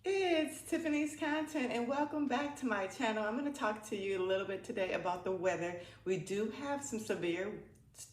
It's Tiffany's Content and welcome back to my channel. I'm going to talk to you a little bit today about the weather. We do have some severe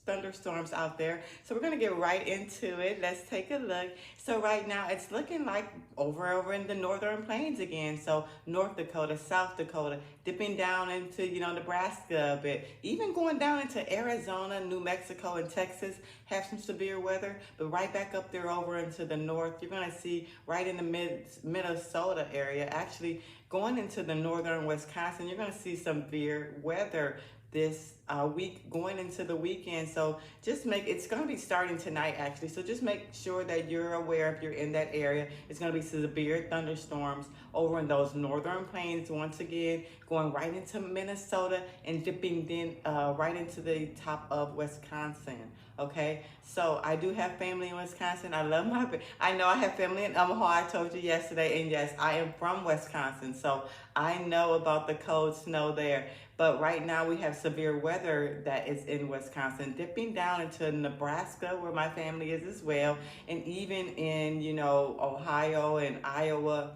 thunderstorms out there, so we're going to get right into it. Let's take a look. So right now it's looking like over in the northern plains again. So North Dakota, South Dakota, dipping down into Nebraska a bit, even going down into Arizona, New Mexico, and Texas have some severe weather. But right back up there over into the north, you're going to see right in the Minnesota area, actually going into the northern Wisconsin, you're going to see some severe weather this week going into the weekend. So it's going to be starting tonight actually. So just make sure that you're aware if you're in that area. It's going to be severe thunderstorms over in those northern plains once again, going right into Minnesota and dipping then right into the top of Wisconsin. Okay, so I do have family in Wisconsin. I know I have family in Omaha. I told you yesterday, and yes, I am from Wisconsin, so I know about the cold snow there. But right now we have severe weather that is in Wisconsin, dipping down into Nebraska, where my family is as well, and even in Ohio and Iowa.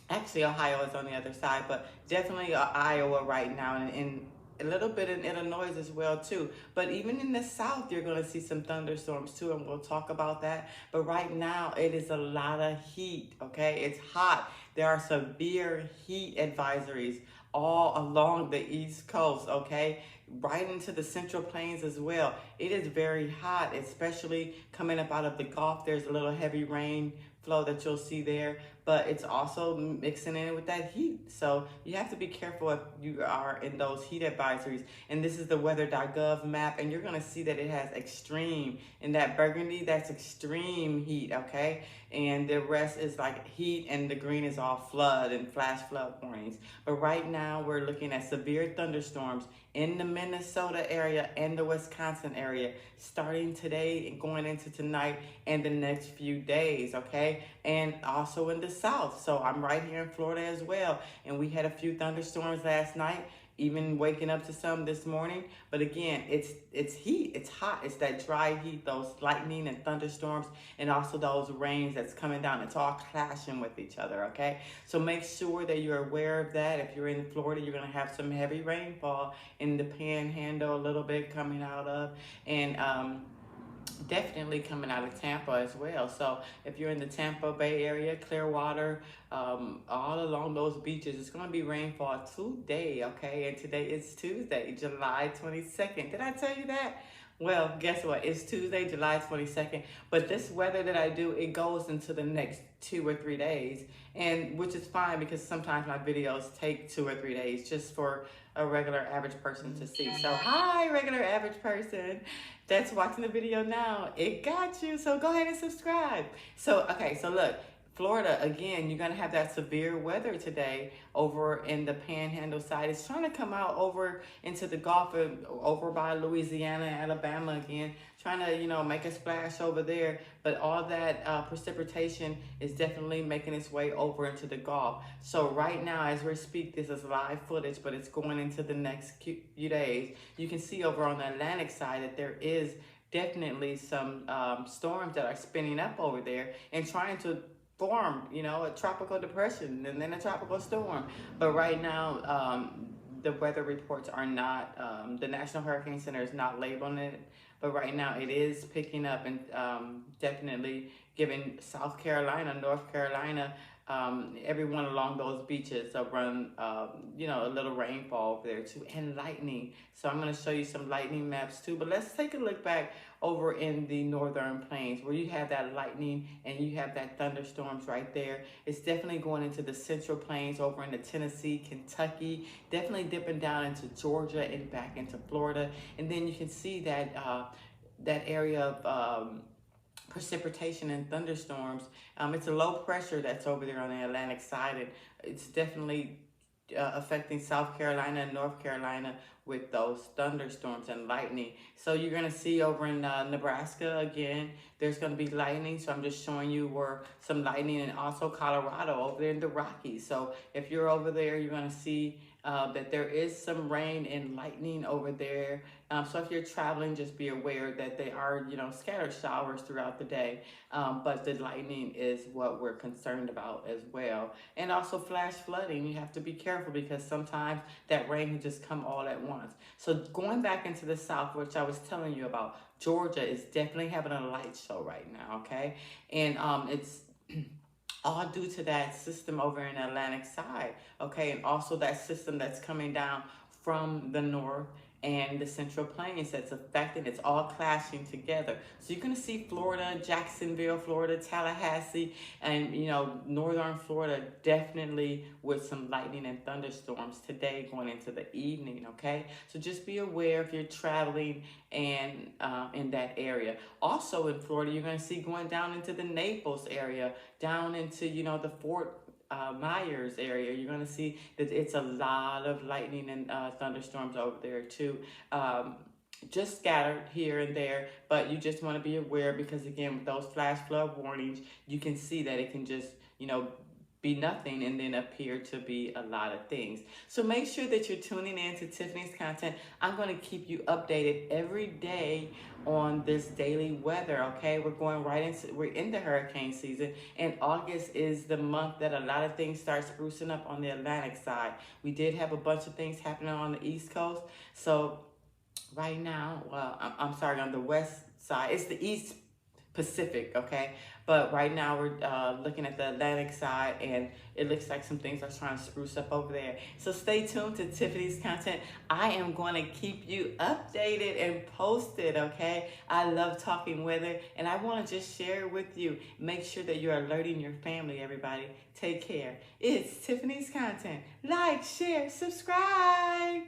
Actually, Ohio is on the other side, but definitely Iowa right now, and a little bit in Illinois as well too. But even in the South, you're going to see some thunderstorms too, and we'll talk about that. But right now, it is a lot of heat, okay? It's hot. There are severe heat advisories all along the East Coast, okay? Right into the Central Plains as well. It is very hot, especially coming up out of the Gulf. There's a little heavy rain flow that you'll see there, but it's also mixing in with that heat. So you have to be careful if you are in those heat advisories. And this is the weather.gov map, and you're gonna see that it has extreme. In that burgundy, that's extreme heat, okay? And the rest is like heat, and the green is all flood and flash flood warnings. But right now we're looking at severe thunderstorms in the Minnesota area and the Wisconsin area, starting today and going into tonight and the next few days, okay? And also in the South. So I'm right here in Florida as well. And we had a few thunderstorms last night, even waking up to some this morning. But again, it's heat, it's hot, it's that dry heat, those lightning and thunderstorms, and also those rains that's coming down. It's all clashing with each other, okay? So make sure that you're aware of that. If you're in Florida, you're gonna have some heavy rainfall in the panhandle a little bit coming out of, and definitely coming out of Tampa as well. So if you're in the Tampa Bay area, Clearwater, all along those beaches, it's going to be rainfall today, okay? And today is Tuesday, July 22nd. Did I tell you that? Well, guess what? It's Tuesday, July 22nd. But this weather that I do, it goes into the next 2 or 3 days, and which is fine because sometimes my videos take 2 or 3 days just for a regular average person to see. So hi, regular average person that's watching the video now. It got you. So go ahead and subscribe. So, okay, so look. Florida, again, you're going to have that severe weather today over in the panhandle side. It's trying to come out over into the Gulf, over by Louisiana, Alabama again, trying to, make a splash over there. But all that precipitation is definitely making its way over into the Gulf. So right now, as we speak, this is live footage, but it's going into the next few days. You can see over on the Atlantic side that there is definitely some storms that are spinning up over there and trying to form, a tropical depression and then a tropical storm. But right now, the weather reports are not, the National Hurricane Center is not labeling it, but right now it is picking up and definitely giving South Carolina, North Carolina, everyone along those beaches run, a little rainfall over there too, and lightning. So I'm going to show you some lightning maps too, but let's take a look back over in the northern plains where you have that lightning and you have that thunderstorms right there. It's definitely going into the central plains over into Tennessee, Kentucky, definitely dipping down into Georgia and back into Florida. And then you can see that that area of precipitation and thunderstorms. It's a low pressure that's over there on the Atlantic side, and it's definitely affecting South Carolina and North Carolina with those thunderstorms and lightning. So you're going to see over in Nebraska again, there's going to be lightning. So I'm just showing you where some lightning, and also Colorado over there in the Rockies. So if you're over there, you're going to see that there is some rain and lightning over there. So if you're traveling, just be aware that they are, scattered showers throughout the day. But the lightning is what we're concerned about as well. And also flash flooding. You have to be careful because sometimes that rain can just come all at once. So going back into the south, which I was telling you about, Georgia is definitely having a light show right now, okay? And it's all due to that system over in the Atlantic side, okay? And also that system that's coming down from the north and the Central Plains that's affecting, it's all clashing together. So you're gonna see Florida, Jacksonville, Florida, Tallahassee, and northern Florida definitely with some lightning and thunderstorms today going into the evening, okay? So just be aware if you're traveling and in that area. Also in Florida, you're gonna see going down into the Naples area, down into, the Fort Myers area, you're going to see that it's a lot of lightning and thunderstorms over there too. Just scattered here and there, but you just want to be aware because again, with those flash flood warnings, you can see that it can just, be nothing and then appear to be a lot of things. So make sure that you're tuning in to Tiffany's content. I'm going to keep you updated every day on this daily weather, okay? We're in the hurricane season, and August is the month that a lot of things start sprucing up on the Atlantic side. We did have a bunch of things happening on the East Coast. So right now, well, I'm sorry, on the west side, it's the East Pacific, okay? But right now we're looking at the Atlantic side, and it looks like some things are trying to spruce up over there. So stay tuned to Tiffany's content. I am going to keep you updated and posted, okay? I love talking weather, and I want to just share it with you. Make sure that you're alerting your family, everybody. Take care. It's Tiffany's content. Like, share, subscribe.